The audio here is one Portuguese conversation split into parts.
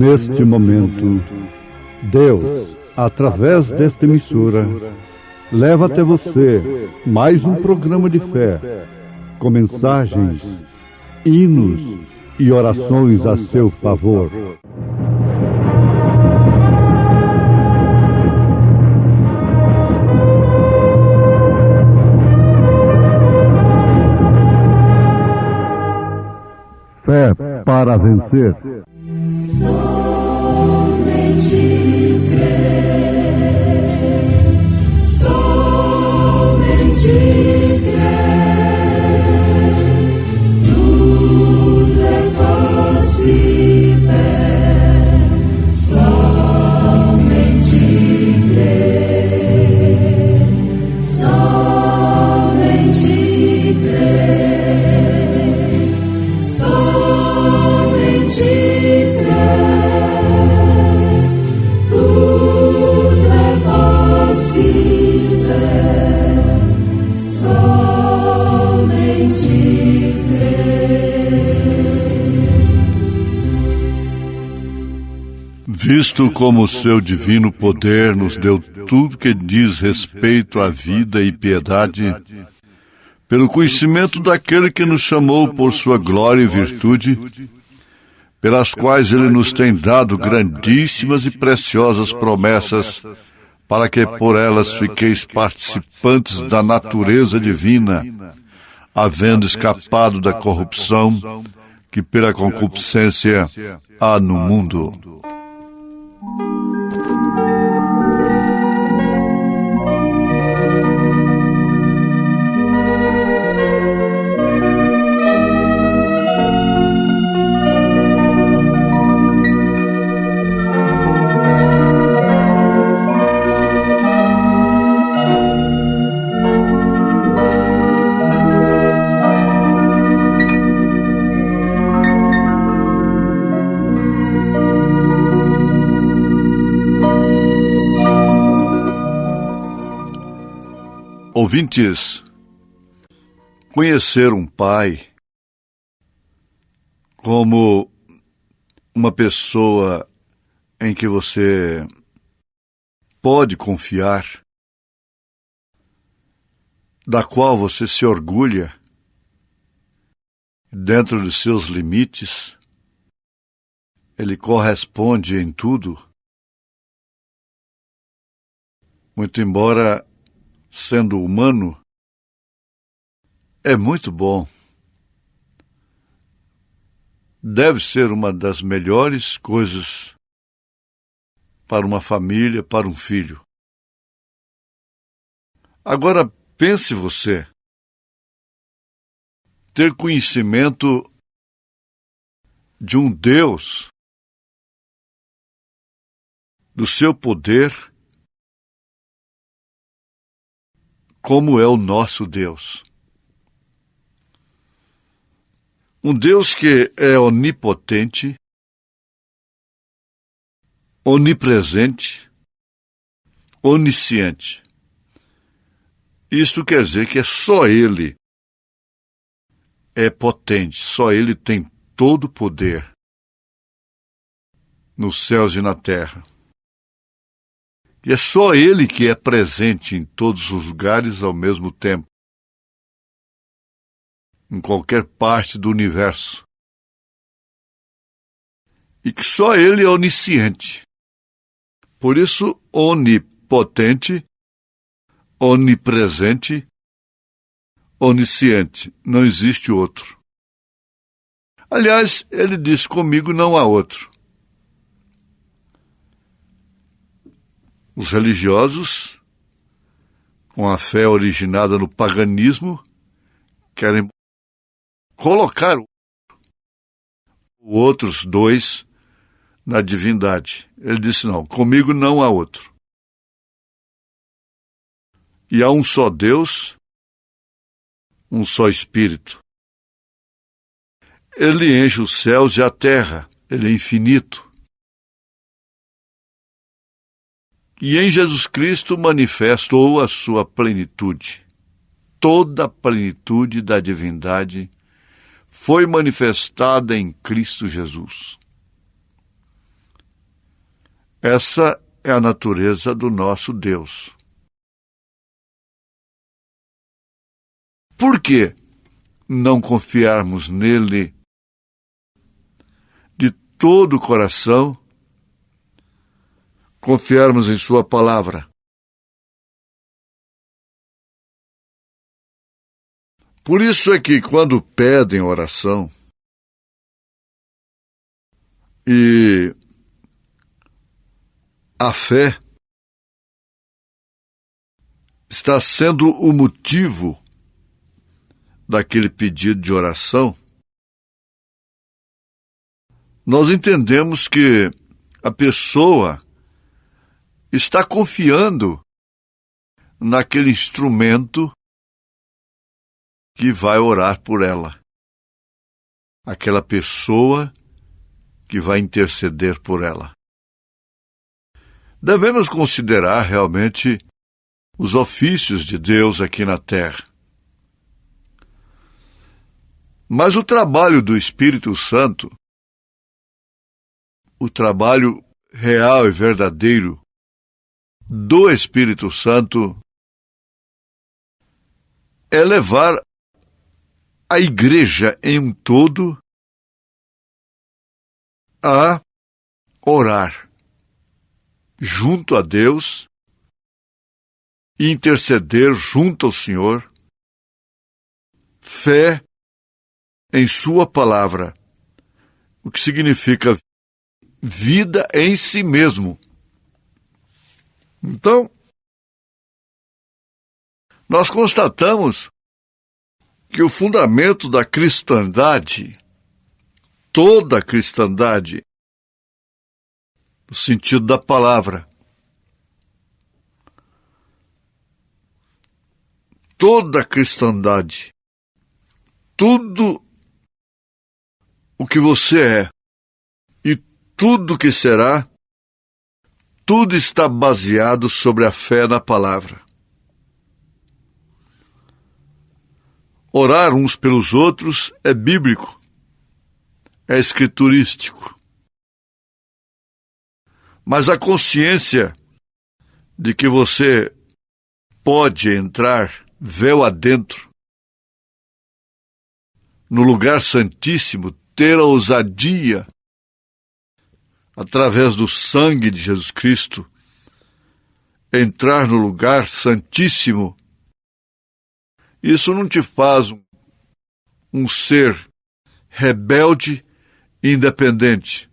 neste momento, Deus, através desta emissora, leva até você mais um programa de fé, com mensagens, hinos e orações a seu favor. Fé para vencer. Somente crer, somente crer, tudo é possível, somente crer, somente crer, somente visto como o seu divino poder nos deu tudo que diz respeito à vida e piedade, pelo conhecimento daquele que nos chamou por sua glória e virtude, pelas quais ele nos tem dado grandíssimas e preciosas promessas, para que por elas fiqueis participantes da natureza divina, havendo escapado da corrupção que pela concupiscência há no mundo. Ouvintes, conhecer um pai como uma pessoa em que você pode confiar, da qual você se orgulha, dentro de seus limites, ele corresponde em tudo, muito embora sendo humano, é muito bom. Deve ser uma das melhores coisas para uma família, para um filho. Agora, pense você, ter conhecimento de um Deus, do seu poder, como é o nosso Deus. Um Deus que é onipotente, onipresente, onisciente. Isto quer dizer que é só Ele é potente, só Ele tem todo o poder nos céus e na terra. E é só Ele que é presente em todos os lugares ao mesmo tempo, em qualquer parte do universo. E que só Ele é onisciente. Por isso, onipotente, onipresente, onisciente. Não existe outro. Aliás, Ele diz, comigo não há outro. Os religiosos, com a fé originada no paganismo, querem colocar outros dois na divindade. Ele disse, não, comigo não há outro. E há um só Deus, um só Espírito. Ele enche os céus e a terra, Ele é infinito. E em Jesus Cristo manifestou a sua plenitude. Toda a plenitude da divindade foi manifestada em Cristo Jesus. Essa é a natureza do nosso Deus. Por que não confiarmos nele de todo o coração, confiarmos em sua palavra? Por isso é que quando pedem oração e a fé está sendo o motivo daquele pedido de oração, nós entendemos que a pessoa está confiando naquele instrumento que vai orar por ela, aquela pessoa que vai interceder por ela. Devemos considerar realmente os ofícios de Deus aqui na terra. Mas o trabalho do Espírito Santo, o trabalho real e verdadeiro do Espírito Santo, é levar a igreja em um todo a orar junto a Deus e interceder junto ao Senhor, fé em sua palavra, o que significa vida em si mesmo. Então, nós constatamos que o fundamento da cristandade, toda a cristandade, no sentido da palavra, toda a cristandade, tudo o que você é e tudo o que será, tudo está baseado sobre a fé na palavra. Orar uns pelos outros é bíblico, é escriturístico. Mas a consciência de que você pode entrar véu adentro no lugar santíssimo, ter a ousadia, através do sangue de Jesus Cristo, entrar no lugar santíssimo, isso não te faz um ser rebelde e independente,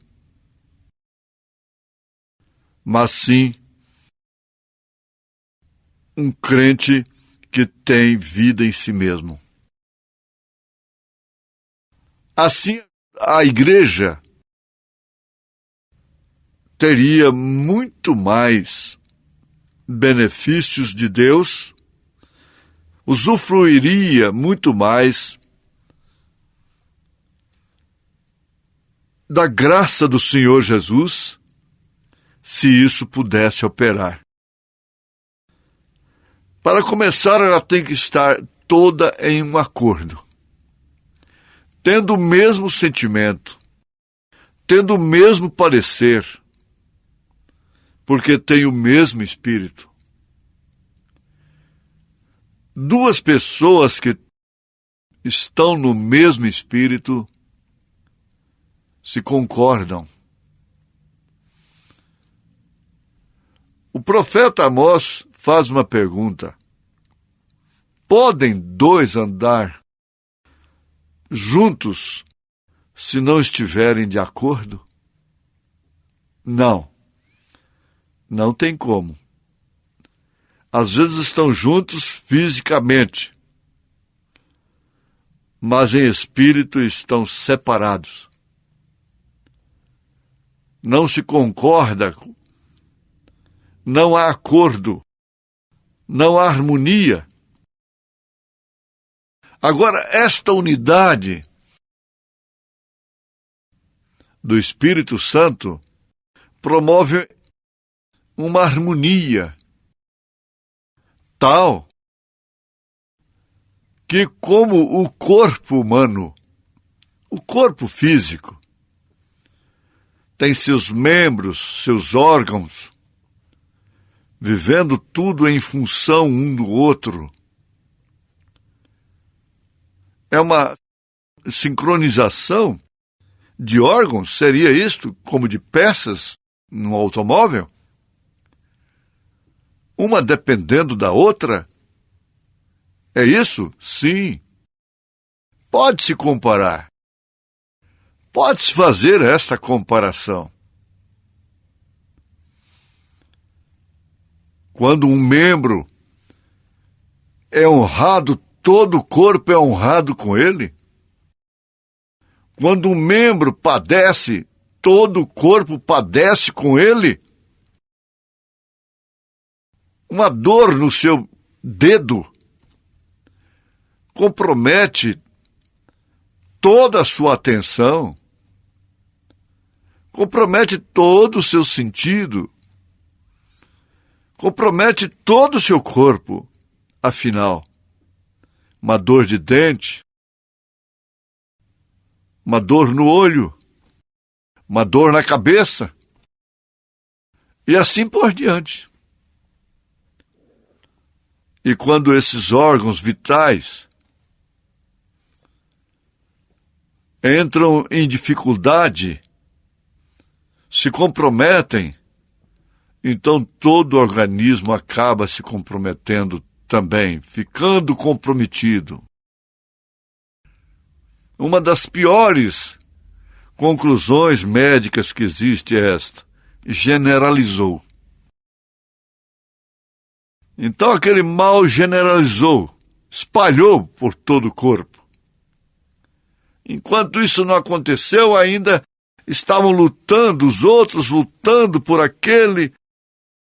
mas sim um crente que tem vida em si mesmo. Assim, a igreja teria muito mais benefícios de Deus, usufruiria muito mais da graça do Senhor Jesus, se isso pudesse operar. Para começar, ela tem que estar toda em um acordo, tendo o mesmo sentimento, tendo o mesmo parecer, porque tem o mesmo espírito. Duas pessoas que estão no mesmo espírito se concordam. O profeta Amós faz uma pergunta: podem dois andar juntos se não estiverem de acordo? Não. Não tem como. Às vezes estão juntos fisicamente, mas em espírito estão separados. Não se concorda, não há acordo, não há harmonia. Agora, esta unidade do Espírito Santo promove uma harmonia tal que, como o corpo humano, o corpo físico, tem seus membros, seus órgãos, vivendo tudo em função um do outro. É uma sincronização de órgãos, seria isto, como de peças num automóvel? Uma dependendo da outra? É isso? Sim. Pode-se comparar. Pode-se fazer esta comparação. Quando um membro é honrado, todo o corpo é honrado com ele. Quando um membro padece, todo o corpo padece com ele. Uma dor no seu dedo compromete toda a sua atenção, compromete todo o seu sentido, compromete todo o seu corpo. Afinal, uma dor de dente, uma dor no olho, uma dor na cabeça, e assim por diante. E quando esses órgãos vitais entram em dificuldade, se comprometem, então todo o organismo acaba se comprometendo também, ficando comprometido. Uma das piores conclusões médicas que existe é esta: generalizou. Então aquele mal generalizou, espalhou por todo o corpo. Enquanto isso não aconteceu, ainda estavam lutando, os outros lutando por aquele,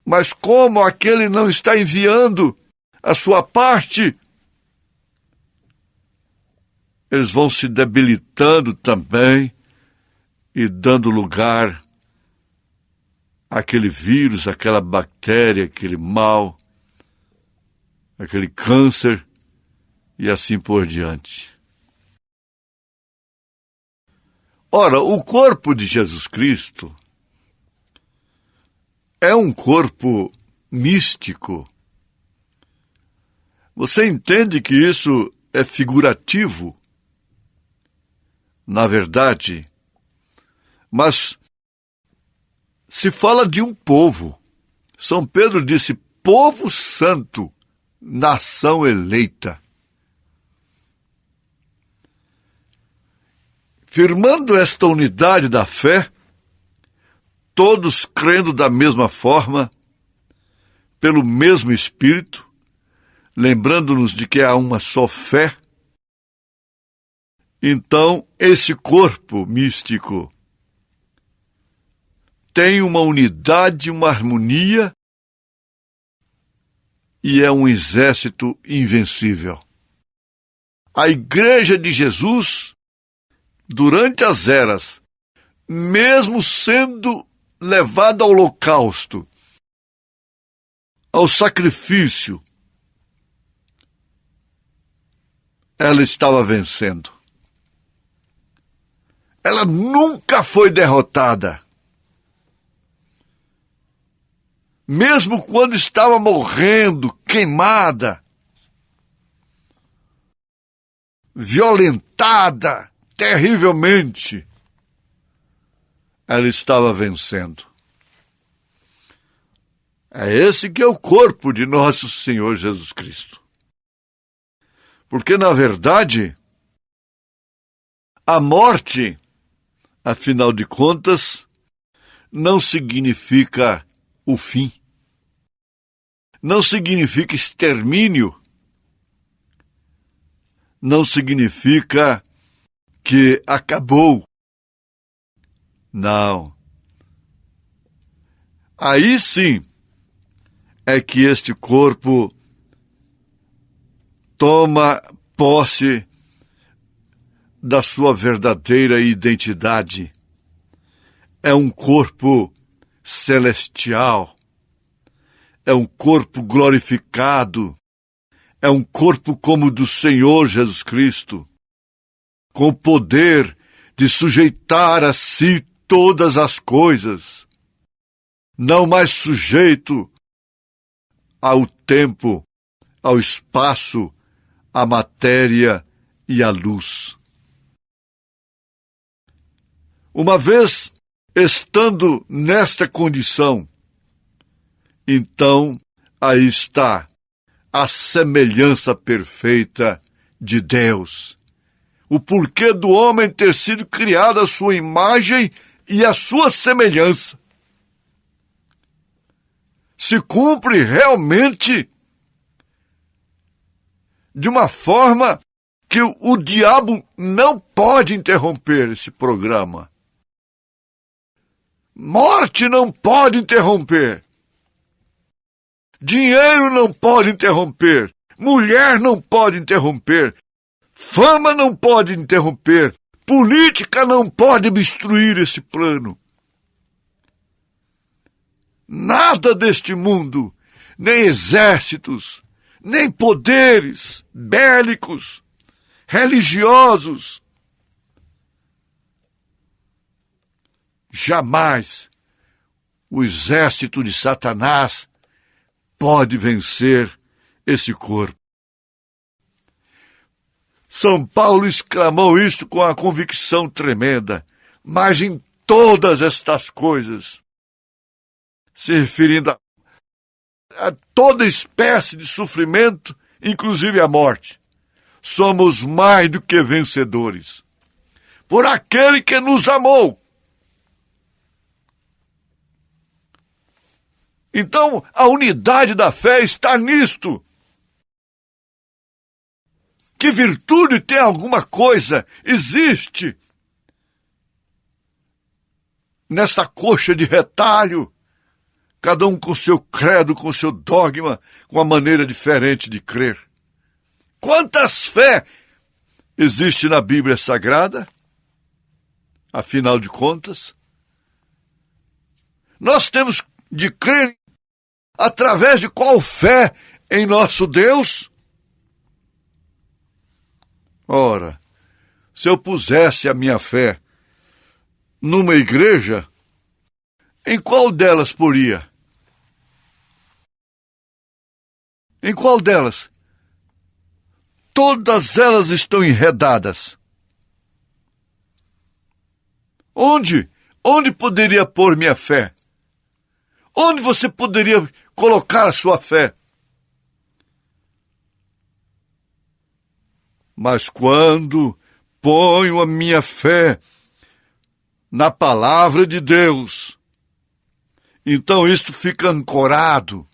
mas como aquele não está enviando a sua parte, eles vão se debilitando também e dando lugar àquele vírus, àquela bactéria, aquele mal, aquele câncer e assim por diante. Ora, o corpo de Jesus Cristo é um corpo místico. Você entende que isso é figurativo? Na verdade, mas se fala de um povo. São Pedro disse: povo santo, nação eleita. Firmando esta unidade da fé, todos crendo da mesma forma, pelo mesmo Espírito, lembrando-nos de que há uma só fé, então esse corpo místico tem uma unidade, uma harmonia e é um exército invencível. A Igreja de Jesus, durante as eras, mesmo sendo levada ao holocausto, ao sacrifício, ela estava vencendo. Ela nunca foi derrotada. Mesmo quando estava morrendo, queimada, violentada terrivelmente, ela estava vencendo. É esse que é o corpo de nosso Senhor Jesus Cristo. Porque, na verdade, a morte, afinal de contas, não significa o fim. Não significa extermínio. Não significa que acabou. Não. Aí sim é que este corpo toma posse da sua verdadeira identidade. É um corpo celestial. É um corpo glorificado. É um corpo como o do Senhor Jesus Cristo, com o poder de sujeitar a si todas as coisas, não mais sujeito ao tempo, ao espaço, à matéria e à luz. Uma vez estando nesta condição, então aí está a semelhança perfeita de Deus. O porquê do homem ter sido criado à sua imagem e à sua semelhança. Se cumpre realmente de uma forma que o diabo não pode interromper esse programa. Morte não pode interromper. Dinheiro não pode interromper. Mulher não pode interromper. Fama não pode interromper. Política não pode obstruir esse plano. Nada deste mundo, nem exércitos, nem poderes bélicos, religiosos, jamais o exército de Satanás pode vencer esse corpo. São Paulo exclamou isto com a convicção tremenda, mas em todas estas coisas, se referindo a toda espécie de sofrimento, inclusive a morte, somos mais do que vencedores, por aquele que nos amou. Então, a unidade da fé está nisto. Que virtude tem alguma coisa, existe nessa coxa de retalho, cada um com seu credo, com seu dogma, com a maneira diferente de crer. Quantas fé existe na Bíblia Sagrada? Afinal de contas, nós temos de crer através de qual fé em nosso Deus? Ora, se eu pusesse a minha fé numa igreja, em qual delas poria? Em qual delas? Todas elas estão enredadas. Onde? Onde poderia pôr minha fé? Onde você poderia colocar a sua fé? Mas quando ponho a minha fé na palavra de Deus, então isso fica ancorado.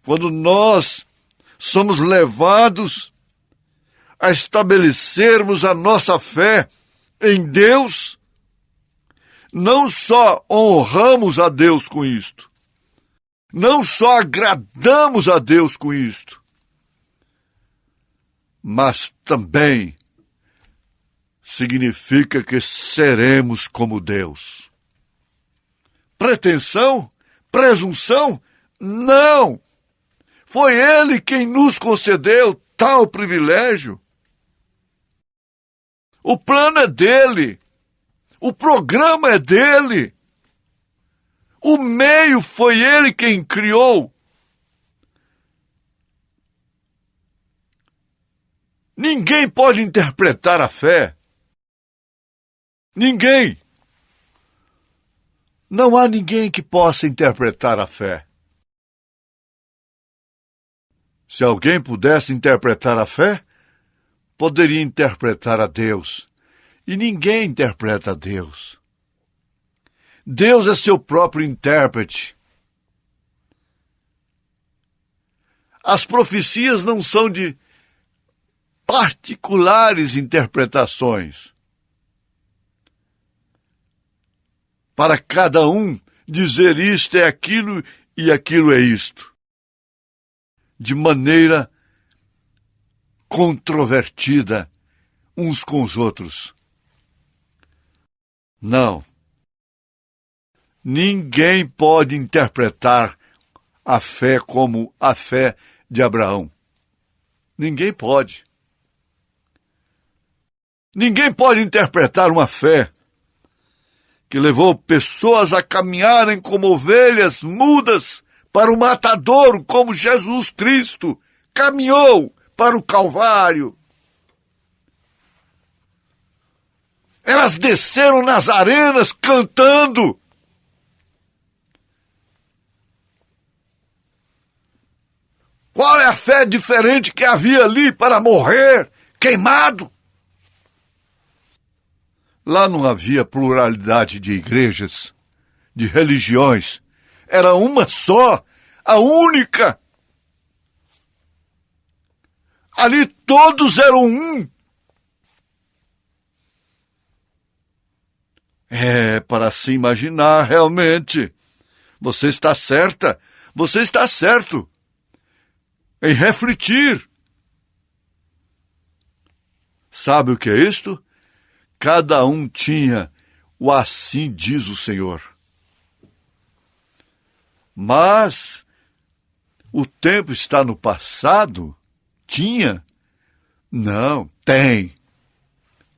Quando nós somos levados a estabelecermos a nossa fé em Deus, não só honramos a Deus com isto, não só agradamos a Deus com isto, mas também significa que seremos como Deus. Pretensão? Presunção? Não! Foi Ele quem nos concedeu tal privilégio. O plano é dele. O programa é dele. O meio foi Ele quem criou. Ninguém pode interpretar a fé. Ninguém. Não há ninguém que possa interpretar a fé. Se alguém pudesse interpretar a fé, poderia interpretar a Deus. E ninguém interpreta a Deus. Deus é seu próprio intérprete. As profecias não são de particulares interpretações. Para cada um dizer isto é aquilo e aquilo é isto. De maneira controvertida uns com os outros. Não. Ninguém pode interpretar a fé como a fé de Abraão. Ninguém pode. Ninguém pode interpretar uma fé que levou pessoas a caminharem como ovelhas mudas para o matadouro, como Jesus Cristo caminhou para o Calvário. Elas desceram nas arenas cantando. Qual é a fé diferente que havia ali para morrer queimado? Lá não havia pluralidade de igrejas, de religiões. Era uma só, a única. Ali todos eram um. É para se imaginar realmente. Você está certa, você está certo em refletir. Sabe o que é isto? Cada um tinha o assim diz o Senhor. Mas o tempo está no passado? Tinha? Não, tem.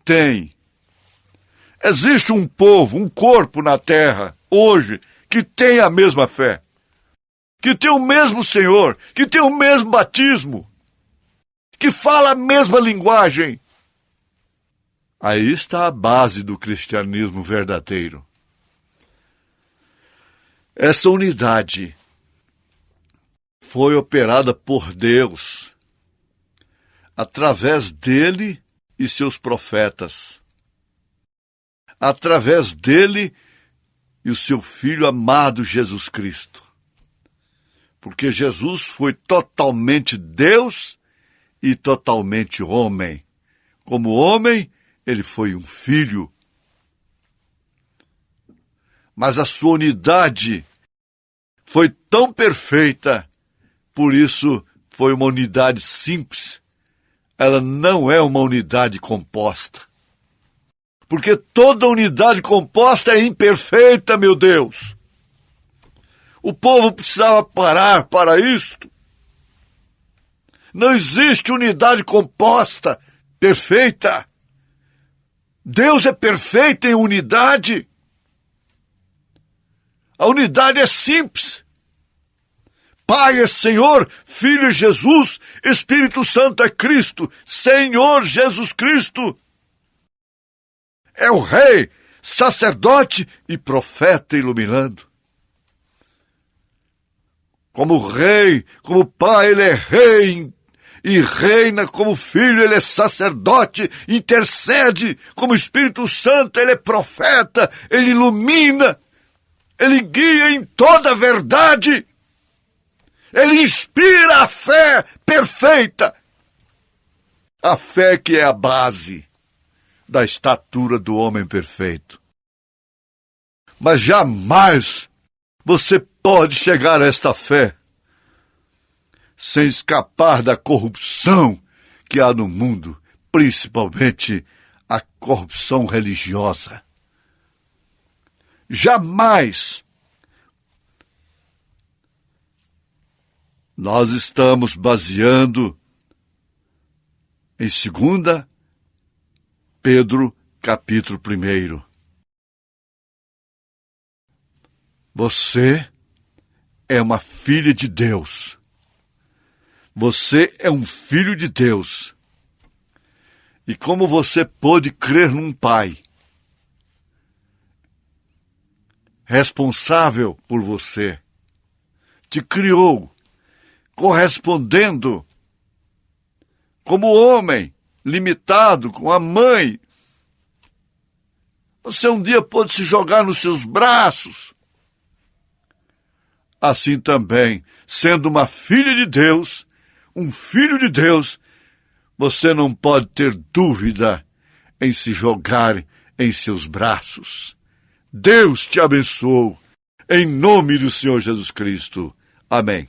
Tem. Existe um povo, um corpo na terra, hoje, que tem a mesma fé, que tem o mesmo Senhor, que tem o mesmo batismo, que fala a mesma linguagem. Aí está a base do cristianismo verdadeiro. Essa unidade foi operada por Deus, através dele e seus profetas, através dele e o seu Filho amado Jesus Cristo. Porque Jesus foi totalmente Deus e totalmente homem. Como homem, ele foi um filho. Mas a sua unidade foi tão perfeita, por isso foi uma unidade simples. Ela não é uma unidade composta. Porque toda unidade composta é imperfeita, meu Deus. O povo precisava parar para isto. Não existe unidade composta perfeita. Deus é perfeito em unidade. A unidade é simples. Pai é Senhor, Filho é Jesus, Espírito Santo é Cristo, Senhor Jesus Cristo. É o rei, sacerdote e profeta iluminando. Como rei, como pai, ele é rei e reina. Como filho, ele é sacerdote, intercede. Como Espírito Santo, ele é profeta, ele ilumina, ele guia em toda a verdade. Ele inspira a fé perfeita. A fé que é a base da estatura do homem perfeito. Mas jamais você pode chegar a esta fé sem escapar da corrupção que há no mundo, principalmente a corrupção religiosa. Jamais. Nós estamos baseando em 2 Pedro, capítulo 1. Você é uma filha de Deus. Você é um filho de Deus. E como você pôde crer num pai responsável por você, te criou, correspondendo como homem, limitado, com a mãe. Você um dia pôde se jogar nos seus braços. Assim também, sendo uma filha de Deus, um filho de Deus, você não pode ter dúvida em se jogar em seus braços. Deus te abençoe, em nome do Senhor Jesus Cristo. Amém.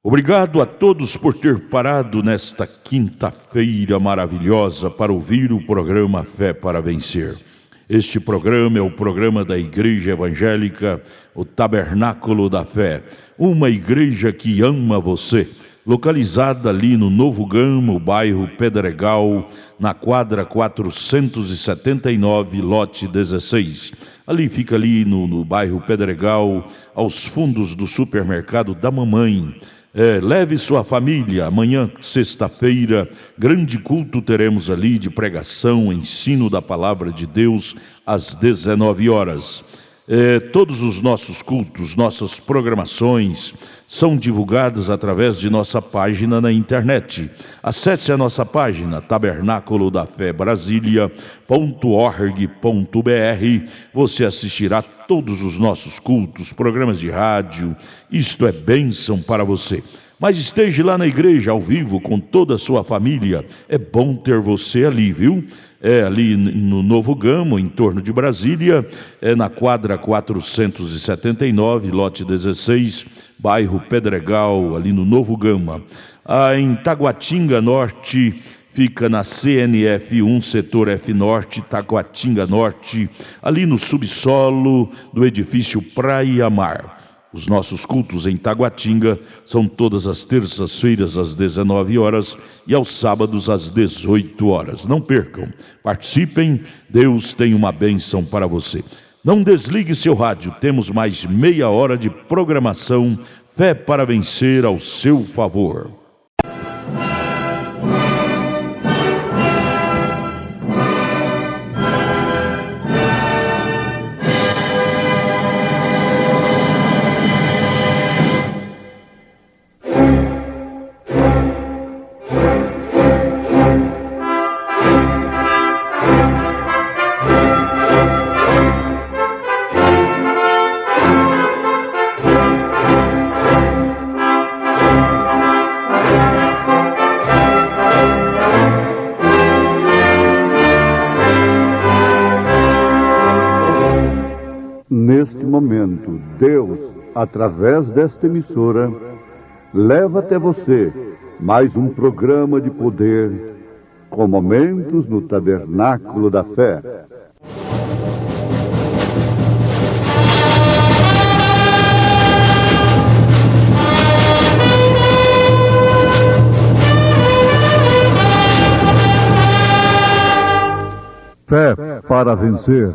Obrigado a todos por ter parado nesta quinta-feira maravilhosa para ouvir o programa Fé para Vencer. Este programa é o programa da Igreja Evangélica, o Tabernáculo da Fé, uma igreja que ama você, localizada ali no Novo Gama, o bairro Pedregal, na quadra 479, lote 16. Ali fica ali no bairro Pedregal, aos fundos do supermercado da mamãe. Leve sua família. Amanhã, sexta-feira, grande culto teremos ali de pregação, ensino da palavra de Deus às 19 horas. Todos os nossos cultos, nossas programações são divulgadas através de nossa página na internet. Acesse a nossa página tabernaculodafebrasilia.org.br. Você assistirá todos os nossos cultos, programas de rádio. Isto é bênção para você. Mas esteja lá na igreja ao vivo com toda a sua família. É bom ter você ali, viu? Ali no Novo Gama, em torno de Brasília, na quadra 479, lote 16, bairro Pedregal, ali no Novo Gama. Em Taguatinga Norte, fica na CNF 1, setor F Norte, Taguatinga Norte, ali no subsolo do edifício Praia Mar. Os nossos cultos em Taguatinga são todas as terças-feiras às 19 horas e aos sábados às 18 horas. Não percam, participem, Deus tem uma bênção para você. Não desligue seu rádio, temos mais meia hora de programação Fé para Vencer ao seu favor. Neste momento, Deus, através desta emissora, leva até você mais um programa de poder com momentos no Tabernáculo da Fé. Fé para vencer.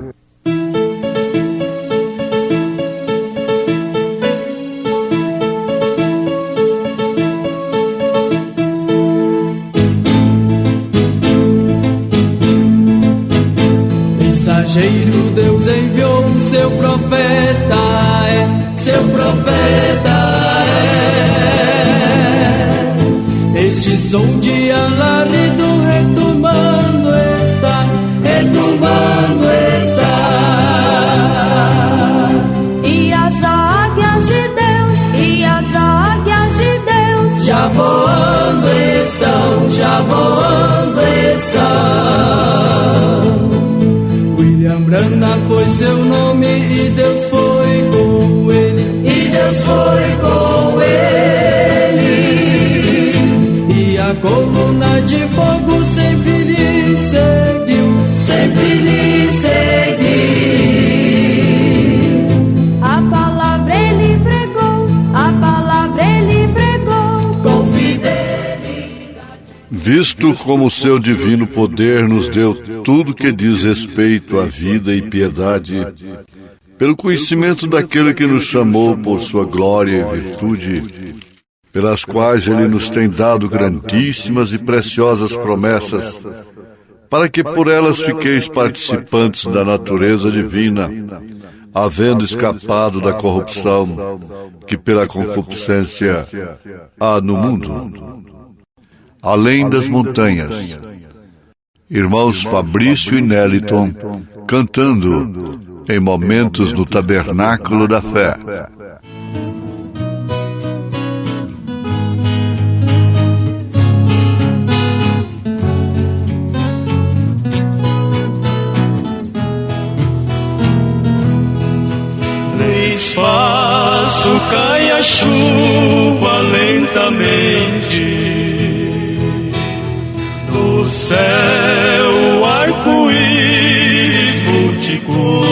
Mensageiro Deus enviou seu profeta, seu profeta Este som de alarido retumbando está, retumbando está. E as águias de Deus, e as águias de Deus já voando estão, já voando estão. William Branham foi seu nome e Deus foi com ele, e Deus foi com ele. E a coluna de fogo sempre lhe seguiu, sempre lhe seguiu. A palavra ele pregou, a palavra ele pregou com fidelidade. Visto como o seu divino poder nos deu tudo que diz respeito à vida e piedade, pelo conhecimento daquele que nos chamou por sua glória e virtude, pelas quais ele nos tem dado grandíssimas e preciosas promessas, para que por elas fiqueis participantes da natureza divina, havendo escapado da corrupção que pela concupiscência há no mundo. Além das montanhas, irmãos Fabrício e Neliton cantando em momentos do Tabernáculo da Fé. Espaço cai a chuva lentamente, do céu o arco-íris multicolor,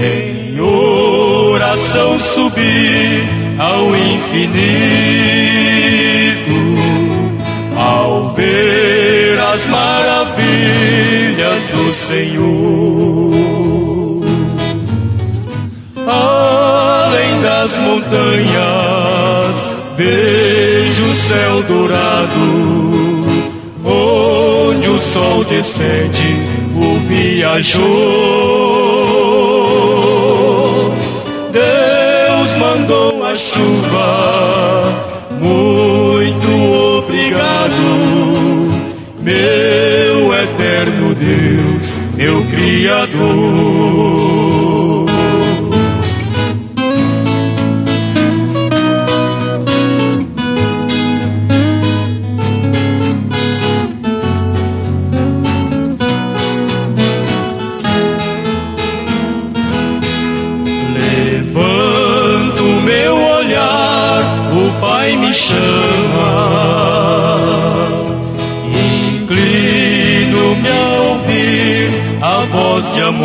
em oração subir ao infinito, ao ver as maravilhas do Senhor. Além das montanhas, vejo o céu dourado, onde o sol despede o viajor. Deus mandou a chuva, muito obrigado, meu eterno Deus, meu Criador. Pai me chama, inclino-me a ouvir a voz de amor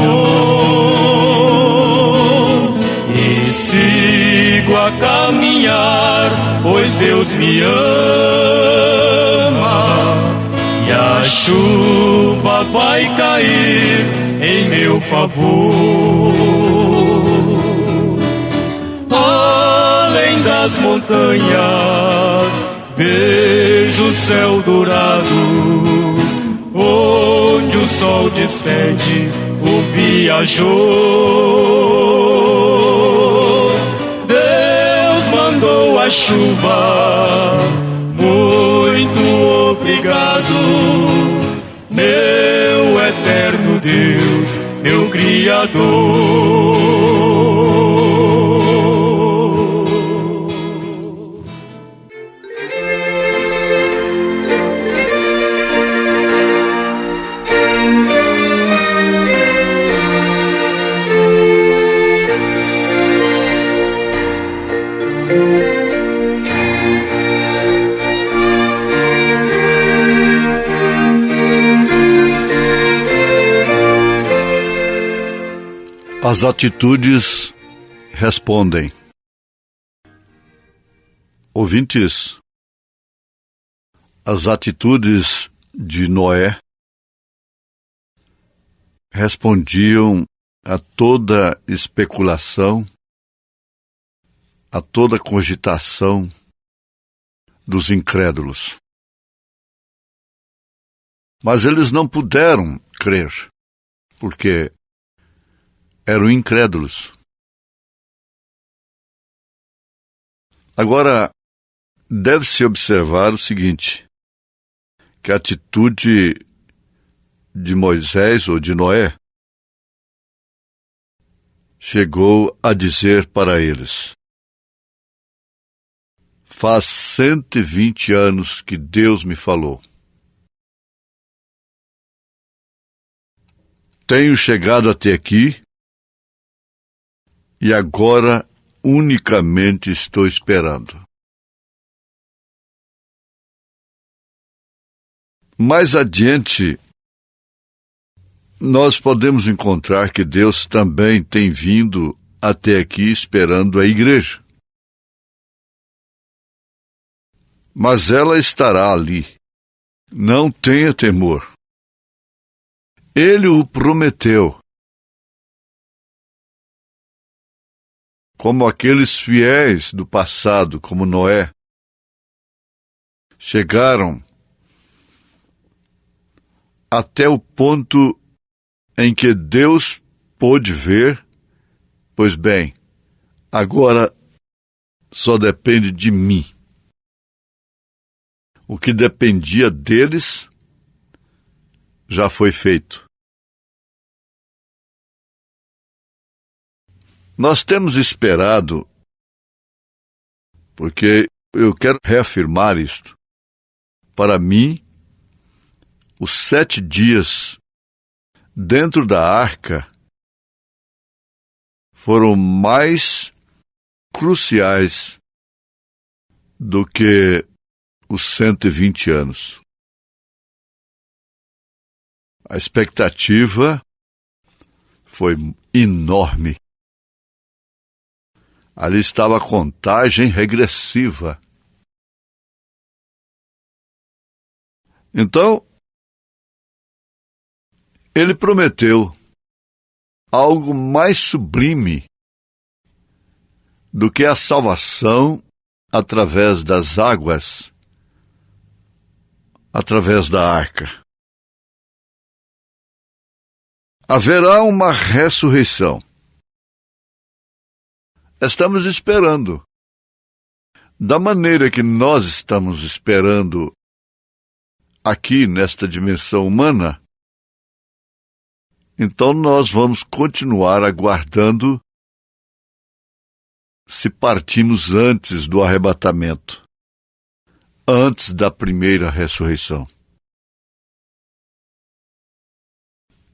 e sigo a caminhar, pois Deus me ama e a chuva vai cair em meu favor. Além das montanhas, vejo o céu dourado, onde o sol despede o viajor. Deus mandou a chuva, muito obrigado, meu eterno Deus, meu Criador. As atitudes respondem. Ouvintes, as atitudes de Noé respondiam a toda especulação, a toda cogitação dos incrédulos. Mas eles não puderam crer, porque eram incrédulos. Agora, deve-se observar o seguinte, que a atitude de Moisés ou de Noé chegou a dizer para eles: faz 120 anos que Deus me falou. Tenho chegado até aqui e agora unicamente estou esperando. Mais adiante, nós podemos encontrar que Deus também tem vindo até aqui esperando a igreja. Mas ela estará ali. Não tenha temor. Ele o prometeu. Como aqueles fiéis do passado, como Noé, chegaram até o ponto em que Deus pôde ver, pois bem, agora só depende de mim. O que dependia deles já foi feito. Nós temos esperado, porque eu quero reafirmar isto, para mim, os 7 dias dentro da arca foram mais cruciais do que os 120 anos. A expectativa foi enorme. Ali estava a contagem regressiva. Então, ele prometeu algo mais sublime do que a salvação através das águas, através da arca. Haverá uma ressurreição. Estamos esperando. Da maneira que nós estamos esperando aqui nesta dimensão humana, então nós vamos continuar aguardando se partimos antes do arrebatamento, antes da primeira ressurreição.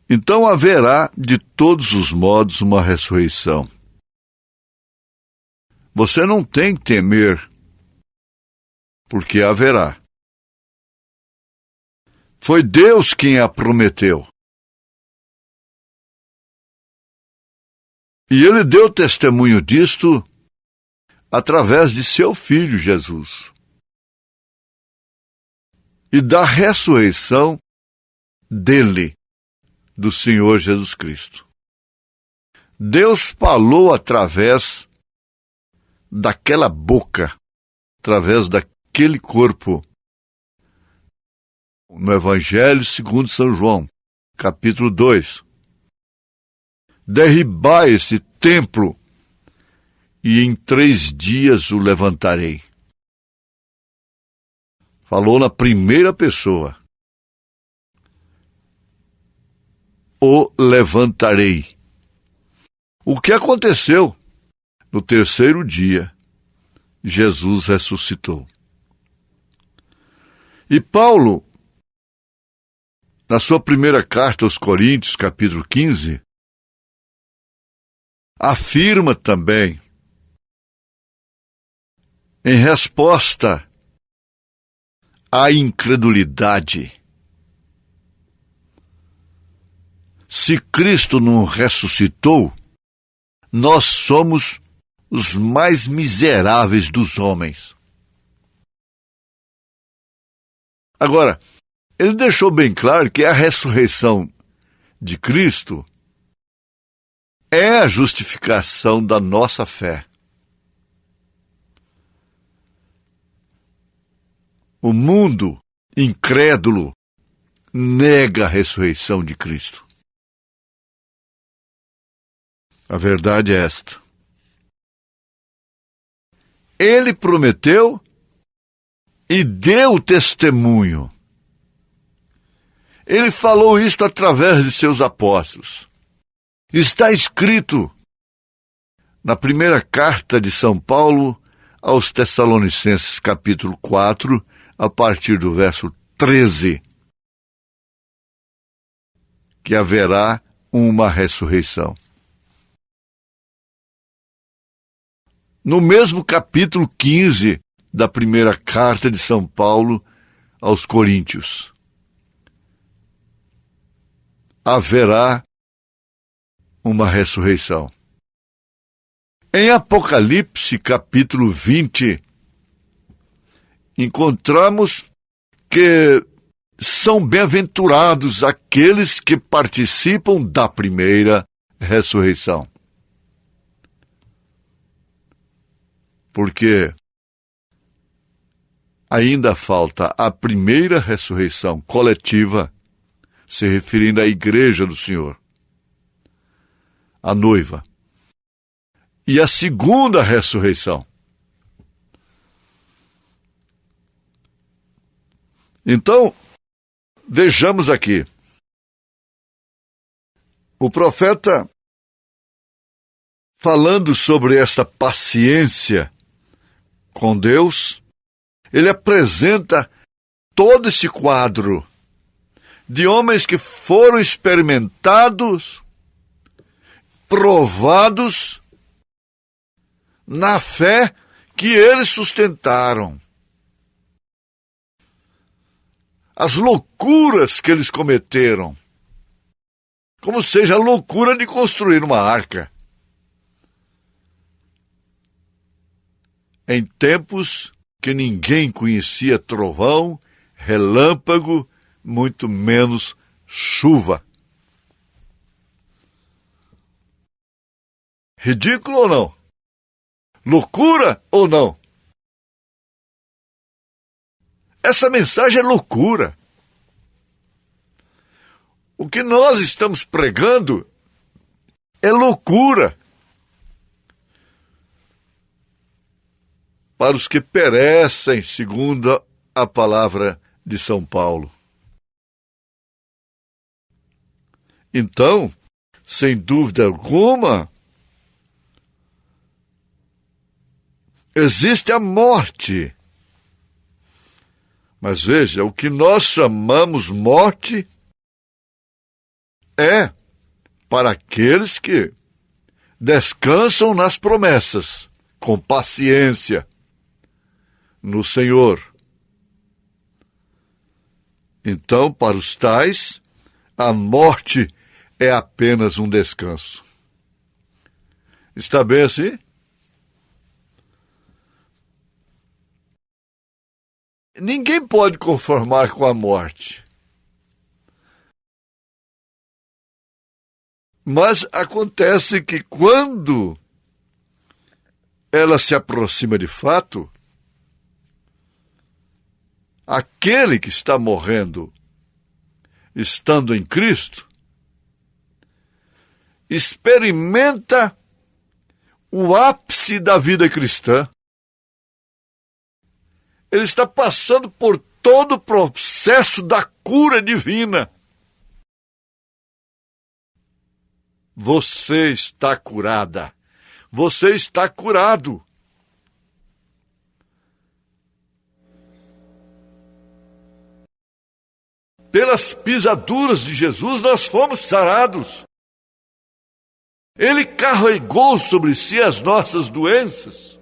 Então haverá de todos os modos uma ressurreição. Você não tem que temer, porque haverá. Foi Deus quem a prometeu. E ele deu testemunho disto através de seu Filho Jesus. E da ressurreição dele, do Senhor Jesus Cristo. Deus falou através daquela boca, através daquele corpo. No Evangelho segundo São João, capítulo 2. Derribai esse templo, e em 3 dias o levantarei. Falou na primeira pessoa. O levantarei. O que aconteceu? No 3º dia, Jesus ressuscitou. E Paulo, na sua primeira carta aos Coríntios, capítulo 15, afirma também, em resposta à incredulidade, se Cristo não ressuscitou, nós somos os mais miseráveis dos homens. Agora, ele deixou bem claro que a ressurreição de Cristo é a justificação da nossa fé. O mundo incrédulo nega a ressurreição de Cristo. A verdade é esta. Ele prometeu e deu testemunho. Ele falou isto através de seus apóstolos. Está escrito na primeira carta de São Paulo aos Tessalonicenses, capítulo 4, a partir do verso 13, que haverá uma ressurreição. No mesmo capítulo 15 da primeira carta de São Paulo aos Coríntios, haverá uma ressurreição. Em Apocalipse, capítulo 20, encontramos que são bem-aventurados aqueles que participam da primeira ressurreição. Porque ainda falta a primeira ressurreição coletiva, se referindo à igreja do Senhor, a noiva, e a segunda ressurreição. Então, vejamos aqui. O profeta, falando sobre essa paciência com Deus, ele apresenta todo esse quadro de homens que foram experimentados, provados na fé que eles sustentaram. As loucuras que eles cometeram, como seja a loucura de construir uma arca. em tempos que ninguém conhecia trovão, relâmpago, muito menos chuva. Ridículo ou não? Loucura ou não? Essa mensagem é loucura. O que nós estamos pregando é loucura para os que perecem, segundo a palavra de São Paulo. Então, sem dúvida alguma, existe a morte. Mas veja, o que nós chamamos morte é para aqueles que descansam nas promessas, com paciência, no Senhor. Então, para os tais, a morte é apenas um descanso. Está bem assim? Ninguém pode conformar com a morte. Mas acontece que quando ela se aproxima de fato, aquele que está morrendo, estando em Cristo, experimenta o ápice da vida cristã. Ele está passando por todo o processo da cura divina. Você está curada. Você está curado. Pelas pisaduras de Jesus nós fomos sarados. Ele carregou sobre si as nossas doenças.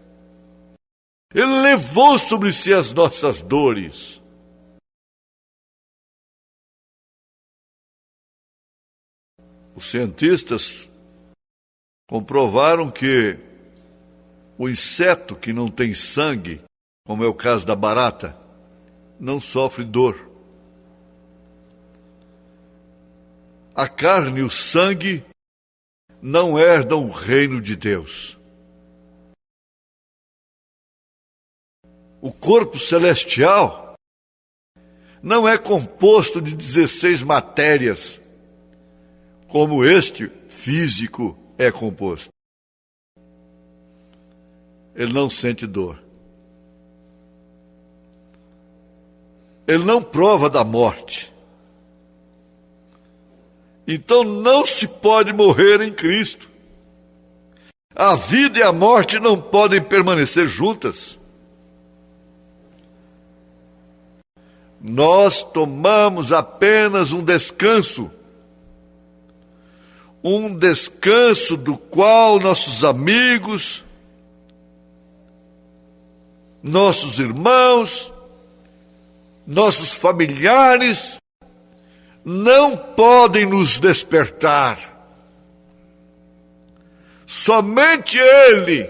Ele levou sobre si as nossas dores. Os cientistas comprovaram que o inseto que não tem sangue, como é o caso da barata, não sofre dor. A carne e o sangue não herdam o reino de Deus. O corpo celestial não é composto de 16 matérias, como este físico é composto. Ele não sente dor. Ele não prova da morte. Então não se pode morrer em Cristo. A vida e a morte não podem permanecer juntas. Nós tomamos apenas um descanso do qual nossos amigos, nossos irmãos, nossos familiares não podem nos despertar. Somente Ele,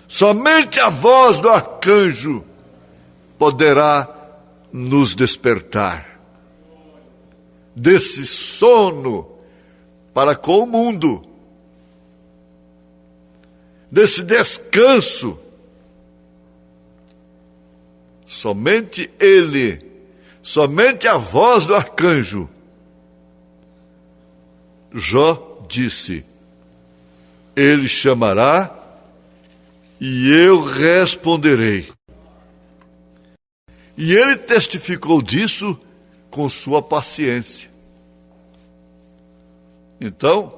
somente a voz do arcanjo poderá nos despertar desse sono para com o mundo, desse descanso. Somente Ele, somente a voz do arcanjo. Jó disse: Ele chamará e eu responderei. E ele testificou disso com sua paciência. Então,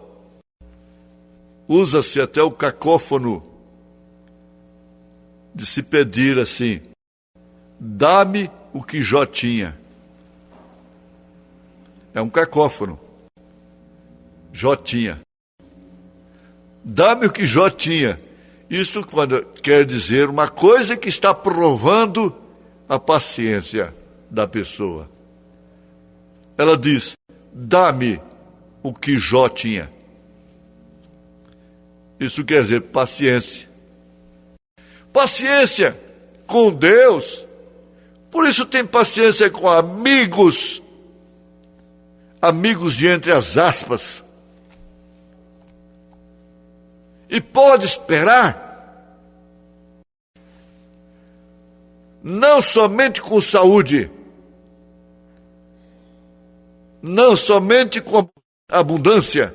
usa-se até o cacófono de se pedir assim: dá-me o que Jó tinha. É um cacófono. Jó tinha. Dá-me o que Jó tinha. Isto quando quer dizer uma coisa que está provando a paciência da pessoa. Ela diz: dá-me o que Jó tinha. Isso quer dizer paciência. paciência com Deus, por isso tem paciência com amigos, amigos de entre as aspas, e pode esperar, não somente com saúde, não somente com abundância,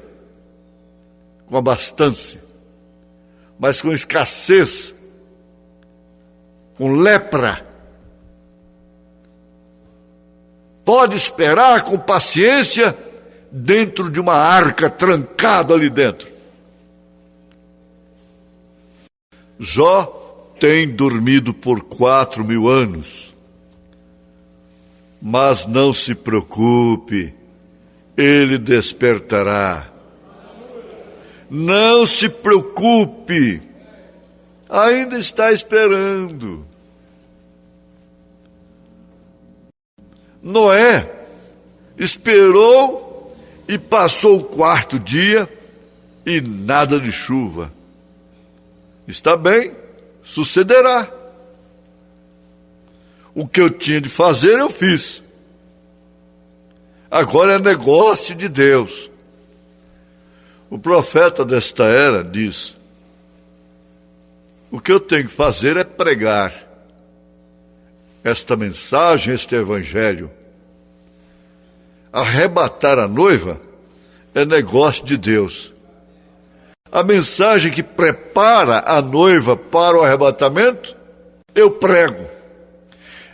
com abastança, mas com escassez, com lepra. Pode esperar com paciência dentro de uma arca trancada ali dentro. Jó tem dormido por 4.000 anos, mas não se preocupe, ele despertará. Não se preocupe, ainda está esperando. Noé esperou e passou o 4º dia e nada de chuva. Está bem, sucederá. O que eu tinha de fazer, eu fiz. Agora é negócio de Deus. O profeta desta era diz: o que eu tenho que fazer é pregar esta mensagem, este evangelho. Arrebatar a noiva é negócio de Deus. A mensagem que prepara a noiva para o arrebatamento, eu prego,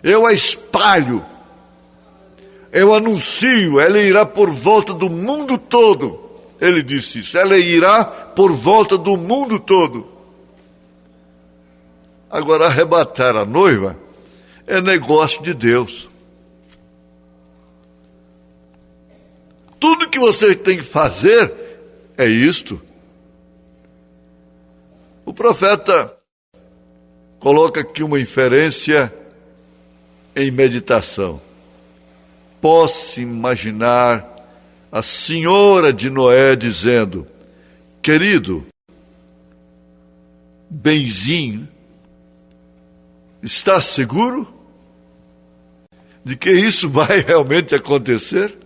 eu a espalho, eu anuncio, ela irá por volta do mundo todo. Ele disse isso, ela irá por volta do mundo todo. Agora, arrebatar a noiva é negócio de Deus. Tudo que você tem que fazer é isto. O profeta coloca aqui uma inferência em meditação. Posso imaginar a senhora de Noé dizendo: querido, benzinho, está seguro de que isso vai realmente acontecer?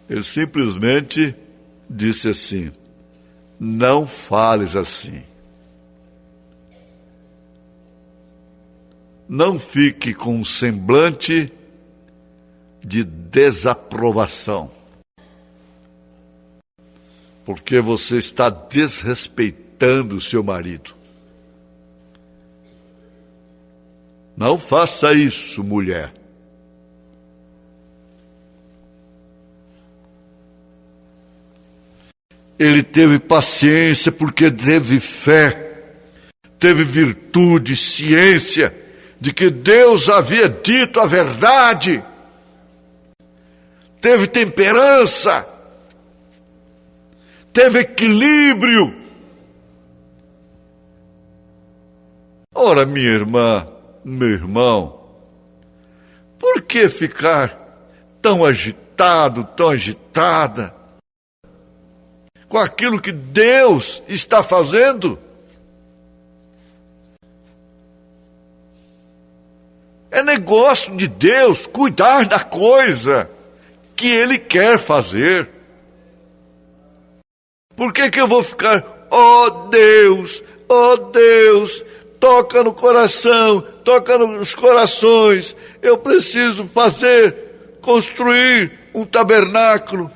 Ele simplesmente disse assim: não fales assim. Não fique com um semblante de desaprovação, porque você está desrespeitando o seu marido. Não faça isso, mulher. Ele teve paciência porque teve fé, teve virtude, ciência de que Deus havia dito a verdade. Teve temperança, teve equilíbrio. Ora, minha irmã, meu irmão, por que ficar tão agitado, tão agitada com aquilo que Deus está fazendo? É negócio de Deus cuidar da coisa que Ele quer fazer. Por que eu vou ficar, oh Deus, toca no coração, toca nos corações, eu preciso construir um tabernáculo.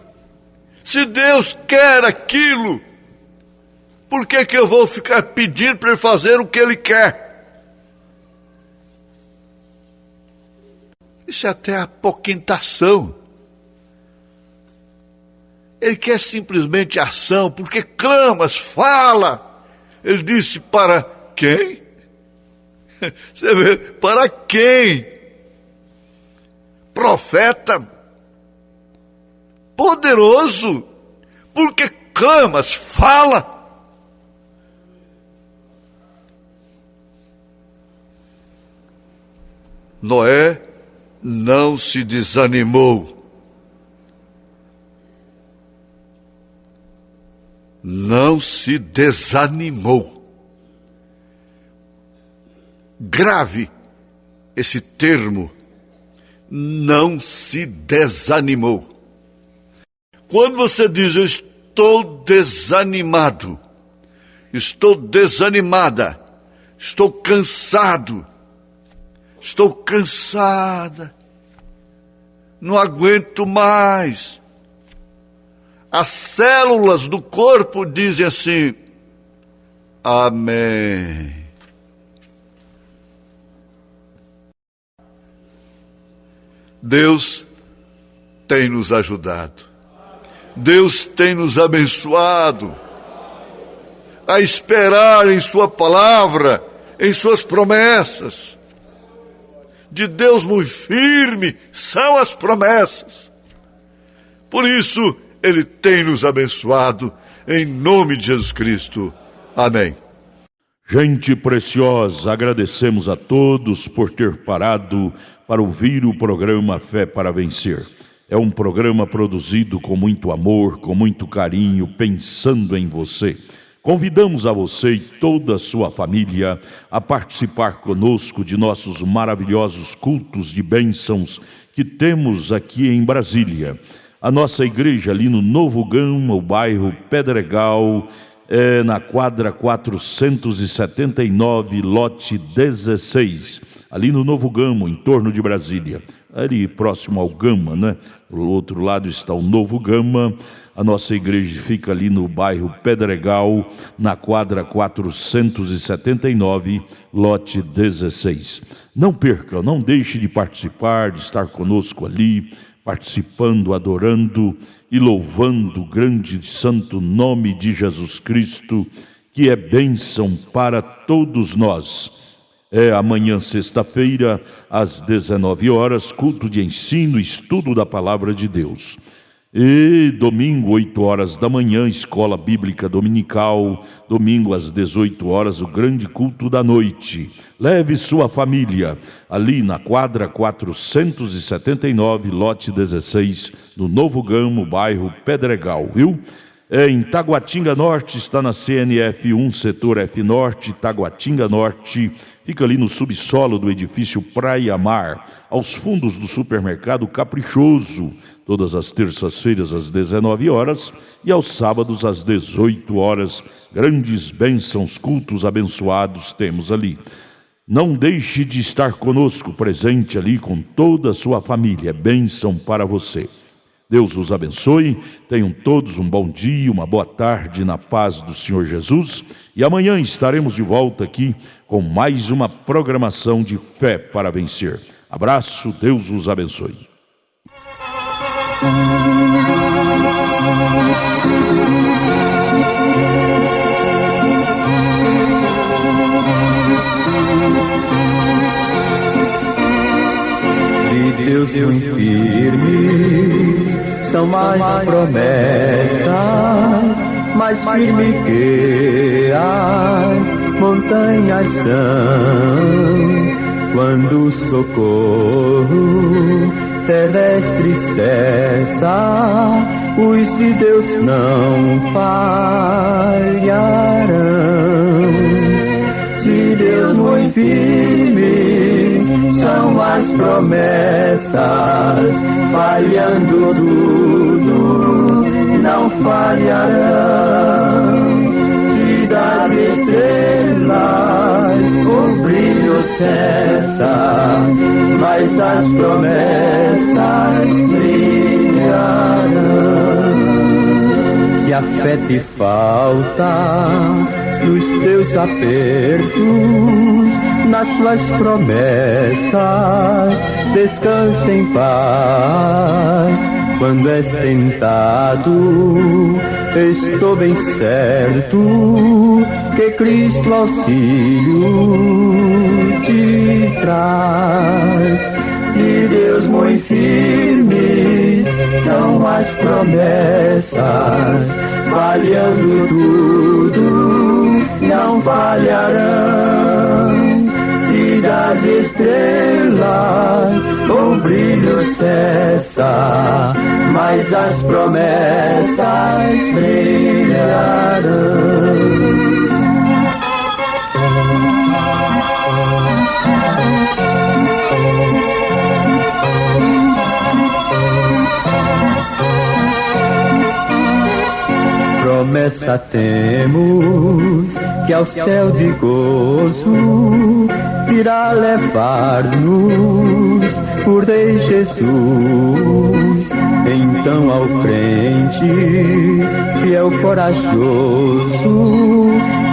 Se Deus quer aquilo, por que eu vou ficar pedindo para Ele fazer o que Ele quer? Isso é até apoquentação. Ele quer simplesmente ação, porque clamas, fala. Ele disse: para quem? Você vê, para quem? Profeta poderoso, porque clamas, fala. Noé não se desanimou. Não se desanimou. grave esse termo, não se desanimou. Quando você diz, eu estou desanimado, estou desanimada, estou cansado, estou cansada, não aguento mais, as células do corpo dizem assim, amém. Deus tem nos ajudado, Deus tem nos abençoado a esperar em sua palavra, em suas promessas. De Deus muito firme são as promessas. Por isso, Ele tem nos abençoado, em nome de Jesus Cristo. Amém. Gente preciosa, agradecemos a todos por ter parado para ouvir o programa Fé para Vencer. É um programa produzido com muito amor, com muito carinho, pensando em você. Convidamos a você e toda a sua família a participar conosco de nossos maravilhosos cultos de bênçãos que temos aqui em Brasília. A nossa igreja ali no Novo Gama, o bairro Pedregal, na quadra 479, lote 16, ali no Novo Gama, em torno de Brasília, ali próximo ao Gama, né? Do outro lado está o Novo Gama. A nossa igreja fica ali no bairro Pedregal, na quadra 479, lote 16. Não perca, não deixe de participar, de estar conosco ali, participando, adorando e louvando o grande e santo nome de Jesus Cristo, que é bênção para todos nós. Amanhã, sexta-feira, às 19 horas, culto de ensino e estudo da Palavra de Deus. E domingo, 8 horas da manhã, escola bíblica dominical. Domingo, às 18 horas, o grande culto da noite. Leve sua família ali na quadra 479, lote 16, no Novo Gama, bairro Pedregal, viu? Em Taguatinga Norte, está na CNF 1, setor F Norte, Taguatinga Norte. Fica ali no subsolo do edifício Praia Mar, aos fundos do supermercado Caprichoso. Todas as terças-feiras às 19 horas e aos sábados às 18 horas. Grandes bênçãos, cultos abençoados temos ali. Não deixe de estar conosco, presente ali com toda a sua família. Bênção para você. Deus os abençoe. Tenham todos um bom dia, uma boa tarde na paz do Senhor Jesus. E amanhã estaremos de volta aqui com mais uma programação de Fé para Vencer. Abraço, Deus os abençoe. De Deus muito firmes são mais promessas, mais firme que as montanhas são. Quando o socorro terrestre cessa, os de Deus não falharão. De Deus muito firmes são as promessas, falhando tudo, não falharão. Se das estrelas o brilho cessa, mas as promessas brilharão. Se a fé te falta nos teus apertos, nas suas promessas, descansa em paz. Quando és tentado, estou bem certo que Cristo auxílio te traz. De Deus muito firmes são as promessas, falhando tudo, não falharão. Se das estrelas o brilho cessa, mas as promessas brilharão. Promessa temos que ao céu de gozo irá levar-nos por Rei Jesus. Então ao crente, fiel corajoso,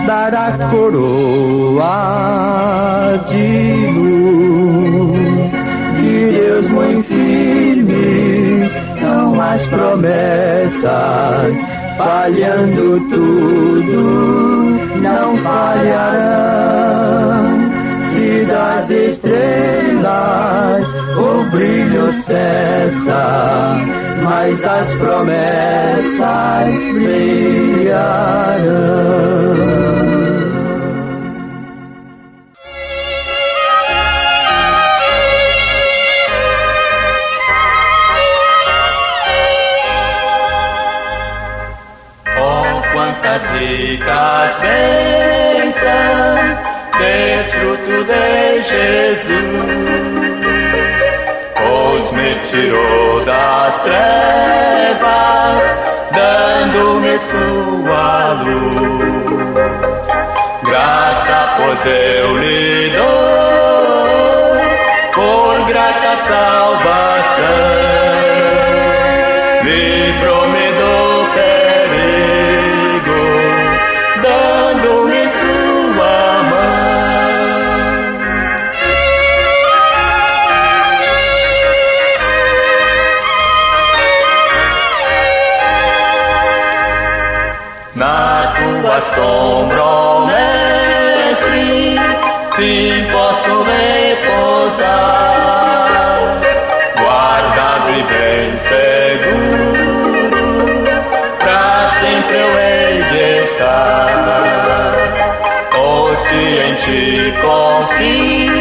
dará coroa de luz. De Deus muito firmes são as promessas, falhando tudo, não falharão. Se das estrelas o brilho cessa, mas as promessas brilharão. Quantas ricas bênçãos desfruto de Jesus, pois me tirou das trevas, dando-me sua luz. Graça, pois eu lhe dou, por grata salvação, livrou-me do perigo, dando-me sua mão. Na tua sombra, ó Mestre, sim posso repousar, guardado e bem seguro, pra sempre eu hei de estar. Os que em ti confiam